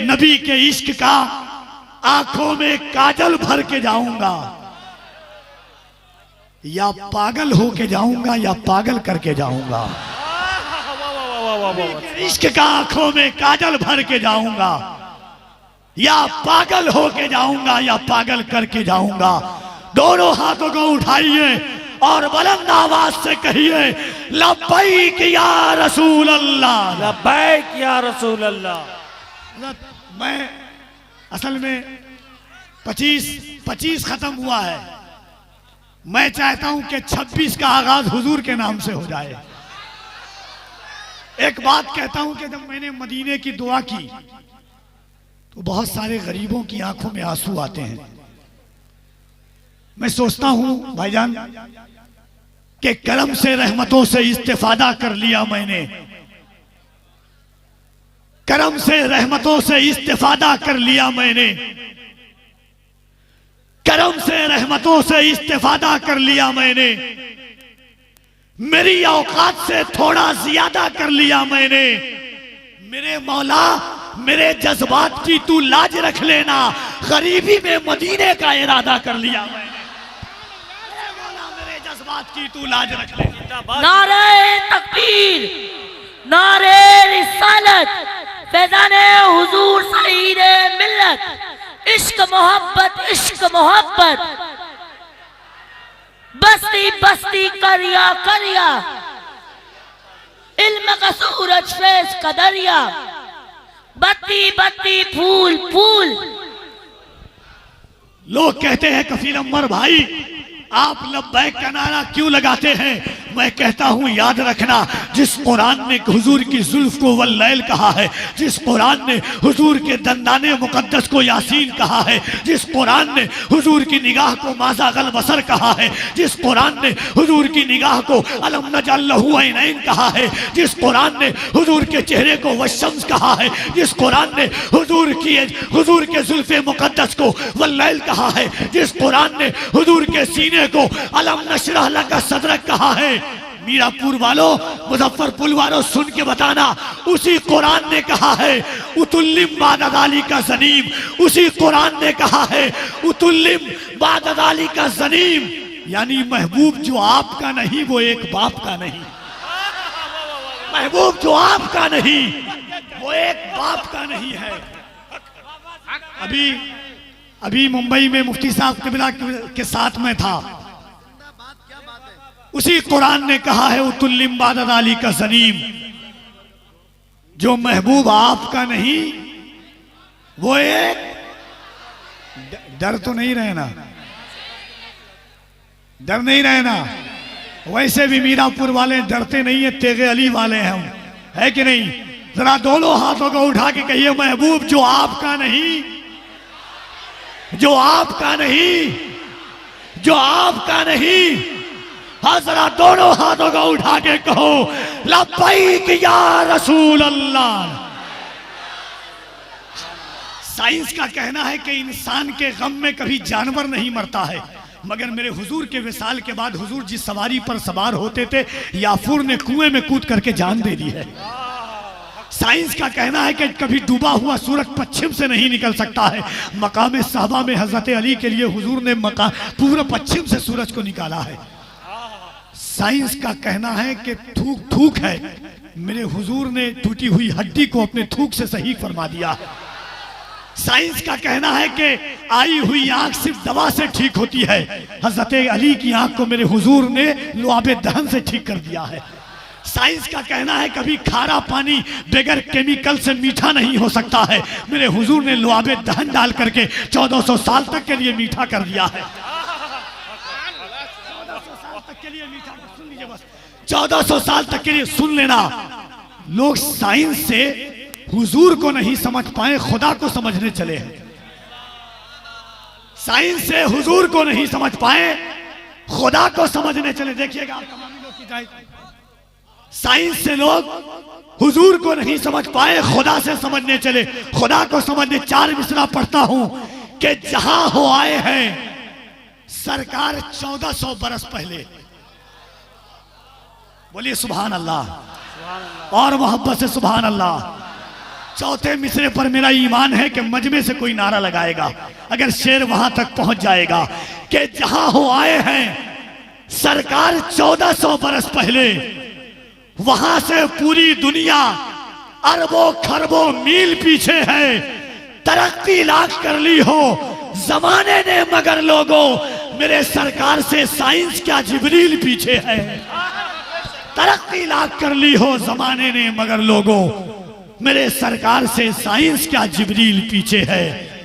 नबी के इश्क का आंखों में काजल भर के जाऊंगा, या पागल होके जाऊंगा या पागल करके जाऊंगा। इश्क का आंखों में काजल भर के जाऊंगा, या पागल होके जाऊंगा या पागल करके जाऊंगा। दोनों हाथों को उठाइए और बुलंद आवाज से कहिए, लब्बैक या रसूल अल्लाह, लब्बैक या रसूल अल्लाह। मैं असल में 25 खत्म हुआ है, मैं चाहता हूं कि 26 का आगाज हुजूर के नाम से हो जाए। एक बात कहता हूं कि जब मैंने मदीने की दुआ की तो बहुत सारे गरीबों की आंखों में आंसू आते हैं। मैं सोचता हूं भाईजान कि करम से रहमतों से इस्तेफादा कर लिया मैंने, करम से रहमतों से इस्तेफादा कर लिया मैंने, करम से रहमतों से इस्तेफादा कर लिया मैंने, मेरी औकात से थोड़ा ज्यादा कर लिया मैंने। मेरे मौला मेरे जज्बात की तू लाज रख लेना, गरीबी में मदीने का इरादा कर लिया मैंने। मौला मेरे जज्बात की तू लाज रख लेना। नारे तकबीर, नारे रिसालत, फैजाने हुजूर सईद मिल्लत, इश्क मोहब्बत, इश्क मोहब्बत, बस्ती बस्ती करिया करिया, इल्म का सूरज फैज का दरिया, बत्ती बत्ती फूल फूल। लोग कहते हैं कफील अम्बर भाई आप लब्बैक का नारा क्यों लगाते हैं? मैं कहता हूं याद रखना, जिस कुरान ने हुजूर की जुल्फ को वल्लैल कहा है, जिस कुरान ने हुजूर के दंदाने मुकद्दस को यासीन कहा है, जिस कुरान ने हुजूर की निगाह को माज़ा गल बसर कहा है, जिस कुरान ने हुजूर की निगाह को अलम नजअल लहू ऐनैन कहा है, जिस कुरान ने हुजूर के चेहरे को वशम्स कहा है, जिस कुरान ने हुजूर के जुल्फ़े मुकद्दस को वल्लैल कहा है, जिस कुरान ने हुजूर के सीने को अलम नशरह लका सदरक कहा है। मीरापुर वालों, मुजफ्फरपुर वालों सुन के बताना, उसी कुरान ने कहा है उतुल्लिम बाददाली का जनीम, उसी कुरान ने कहा है उतुल्लिम बाददाली का जनीम, यानी महबूब जो आपका नहीं वो एक बाप का नहीं, महबूब जो आपका नहीं वो एक बाप का नहीं है। अभी मुंबई में मुफ्ती साहब किबला के साथ में था, उसी कुरान ने कहा है उतुल्लिम बाददाली का जनीम, जो महबूब आपका नहीं वो एक। डर तो नहीं रहना, डर नहीं रहना। वैसे भी मीरापुर वाले डरते नहीं है, तेगे अली वाले हैं हम, है कि नहीं? जरा दोनों हाथों को उठा के कहिए, महबूब जो आपका नहीं, जो आपका नहीं, जो आपका नहीं। हाँ, जरा दोनों हाथों को उठा के कहो, लब्बैक या रसूल अल्लाह। साइंस का कहना है कि इंसान के गम में कभी जानवर नहीं मरता है, मगर मेरे हुजूर के विसाल के बाद हुजूर जिस सवारी पर सवार होते थे, याफूर ने कुएं में कूद करके जान दे दी है। साइंस का कहना है कि कभी डूबा हुआ सूरज पश्चिम से नहीं निकल सकता है, मकाम साहबा में हजरत अली के लिए हुजूर ने पूर्व पश्चिम से सूरज को निकाला है। साइंस का कहना है कि थूक थूक है, मेरे हुजूर ने टूटी हुई हड्डी को अपने थूक से सही फरमा दिया है। साइंस का कहना है कि आई हुई आंख सिर्फ दवा से ठीक होती है, हजरत अली की आंख को मेरे हुजूर ने लुआबे दहन से ठीक कर दिया है। साइंस का कहना है कभी खारा पानी बगैर केमिकल से मीठा नहीं हो सकता है, मेरे हुजूर ने लुआबे दहन डाल करके 1400 साल तक के लिए मीठा कर दिया है। 1400 साल तक के लिए सुन लेना। लोग साइंस से हुजूर को नहीं समझ पाए, खुदा को समझने चले हैं। साइंस से हुजूर को नहीं समझ पाए, खुदा को समझने चले। देखिएगा आप तमामी लोग की जाए, साइंस से लोग हुजूर को नहीं समझ पाए, खुदा से समझने चले। खुदा को समझने 4 मिसरा पढ़ता हूं कि जहां हो आए हैं सरकार 1400 बरस पहले। बोलिए सुभान अल्लाह और मोहब्बत से सुभान अल्लाह। चौथे मिसरे पर मेरा ईमान है कि मजमे से कोई नारा लगाएगा, अगर शेर वहां तक पहुंच जाएगा कि जहां हो आए हैं सरकार 1400 बरस पहले, वहां से पूरी दुनिया अरबों खरबों मील पीछे है। तरक्की लाख कर ली हो जमाने ने, मगर लोगों मेरे सरकार से साइंस क्या जिब्रील पीछे है। तरक्की लाख कर ली हो जमाने ने, मगर लोगों मेरे सरकार से साइंस क्या जिब्रील पीछे है।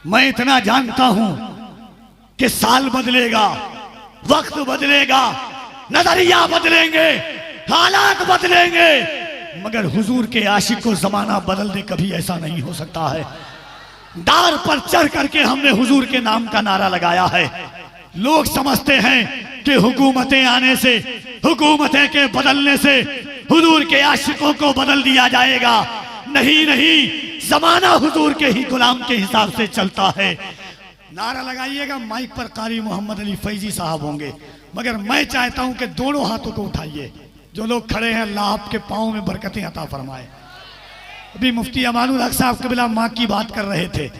मैं इतना जानता हूं कि साल बदलेगा, वक्त बदलेगा, नजरिया बदलेंगे, हालात बदलेंगे, मगर हुजूर के आशिक को जमाना बदल दे कभी ऐसा नहीं हो सकता है। डार पर चढ़ करके हमने हुजूर के नाम का नारा लगाया है। लोग समझते हैं कि हुकूमतें आने से, हुकूमतें के बदलने से हुजूर के आशिकों को बदल दिया जाएगा। नहीं नहीं, जमाना हुजूर के ही गुलाम के हिसाब से चलता है। नारा लगाइएगा। माइक पर कारी मोहम्मद अली फैजी साहब होंगे, मगर मैं चाहता हूं कि दोनों हाथों को उठाइए। जो लोग खड़े हैं अल्लाह आपके पाँव में बरकतें अता फरमाए। अभी मुफ्ती अमानुल हक साहब कबिला माँ की बात कर रहे थे।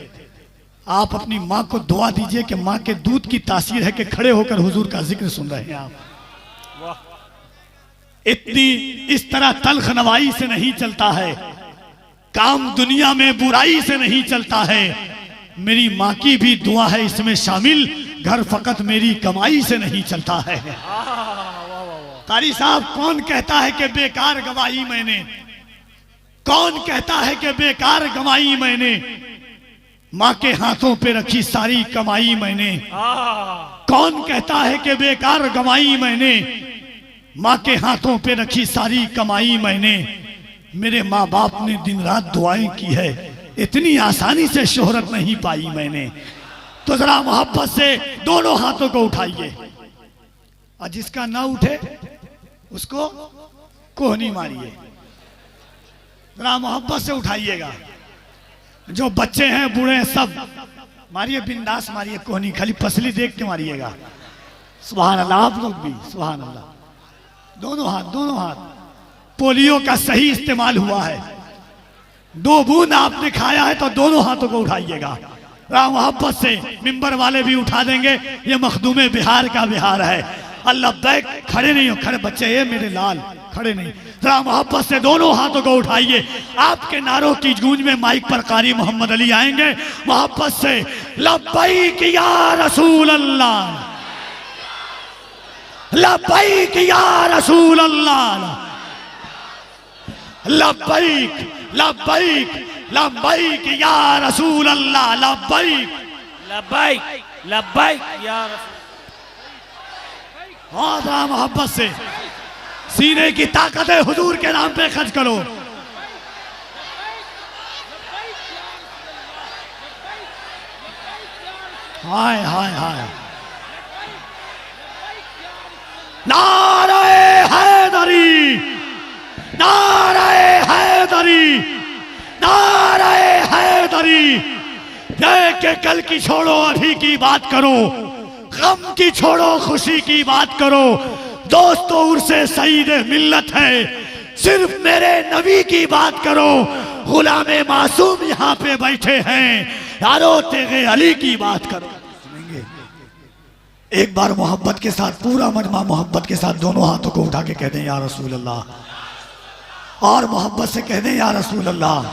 आप अपनी माँ को दुआ दीजिए कि माँ के दूध की तासीर है कि खड़े होकर हुजूर का जिक्र सुन रहे हैं आप। इतनी इस तरह तल्ख नवाई से नहीं चलता है काम, दुनिया में बुराई से नहीं चलता है। मेरी माँ की भी दुआ है इसमें शामिल, घर फकत मेरी कमाई से नहीं चलता है। कारी साहब, कौन कहता है कि बेकार गवाही मैंने, कौन कहता है कि बेकार गवाही मैंने, माँ के हाथों पे रखी सारी कमाई मैंने। कौन कहता है कि बेकार गवाही मैंने, माँ के हाथों पे रखी सारी कमाई मैंने। मेरे माँ बाप ने दिन रात दुआएं की है, इतनी आसानी से शोहरत नहीं पाई मैंने। तो जरा मोहब्बत से दोनों हाथों को उठाइए, और जिसका ना उठे उसको कोहनी मारिए। जरा मोहब्बत से उठाइएगा। जो बच्चे हैं बूढ़े हैं सब मारिए, बिंदास मारिए कोहनी, खाली पसली देख के मारिएगा। सुभान अल्लाह। आप लोग भी सुभान अल्लाह। दोनों हाथ, दोनों हाथ। पोलियो का सही इस्तेमाल हुआ है। 2 बूंद आपने खाया है तो दोनों हाथों को उठाइएगा। राम मोहब्बत से मिंबर वाले भी उठा देंगे। ये मखदूमे बिहार का बिहार है। अल्लाह बैक, खड़े नहीं हो, खड़े बच्चे, ये मेरे लाल खड़े नहीं। जरा मोहब्बत से दोनों हाथों को उठाइए। आपके नारों की गूंज में माइक पर कारी मोहम्मद अली आएंगे। मोहब्बत से लब्बैक या रसूल अल्लाह, लब्बैक या रसूल अल्लाह, लब्बैक लब्बैक लब्बैक या रसूल अल्लाह, लब्बैक लब्बैक लब्बैक या रसूल। हाँ, मोहब्बत से सीने की ताकत है, हुजूर के नाम पे खर्च करो। हाय हाय हाय। नारे हैदरी, नारे हैदरी, नारे हैदरी। देख के कल की छोड़ो अभी की बात करो, गम की छोड़ो खुशी की बात करो। दोस्तों उर्से सईद मिल्लत है, सिर्फ मेरे नबी की बात करो। गुलामे मासूम यहाँ पे बैठे हैं, यारो तेरे अली की बात करो। एक बार मोहब्बत के साथ, पूरा मजमा मोहब्बत के साथ दोनों हाथों को उठा के कह दें या रसूल अल्लाह, और मोहब्बत से कह दें या रसूल अल्लाह।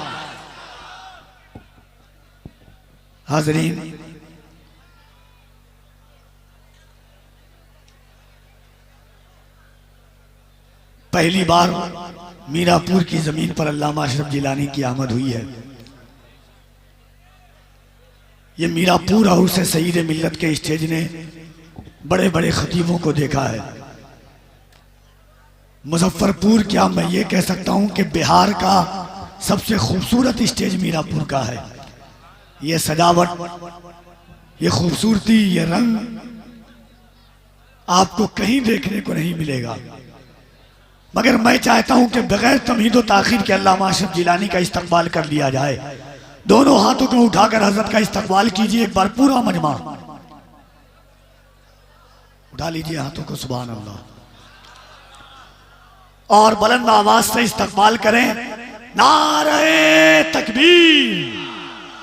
हाज़रीन, पहली बार मीरापुर की जमीन पर अल्लामा अशरफ जिलानी की आमद हुई है। ये मीरापुर और से सईद मिल्लत के स्टेज ने बड़े बड़े खतीबों को देखा है। मुजफ्फरपुर, क्या मैं ये कह सकता हूं कि बिहार का सबसे खूबसूरत स्टेज मीरापुर का है। ये सजावट, ये खूबसूरती, ये रंग आपको कहीं देखने को नहीं मिलेगा। मगर मैं चाहता हूं कि बगैर तमहीद व ताखीर के अल्लामा अशरफ जिलानी का इस्तकबाल कर लिया जाए। दोनों हाथों को उठाकर हजरत का इस्तकबाल कीजिए एक बार, पूरा मजमा उठा लीजिए हाथों को, सुभान अल्लाह, और बुलंद आवाज से इस्तकबाल करें, नारे तकबीर,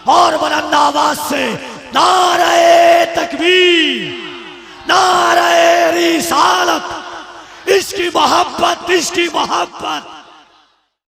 और बुलंद आवाज से नारे तकबीर, नारे रिसालत, इसकी मोहब्बत, इसकी मोहब्बत।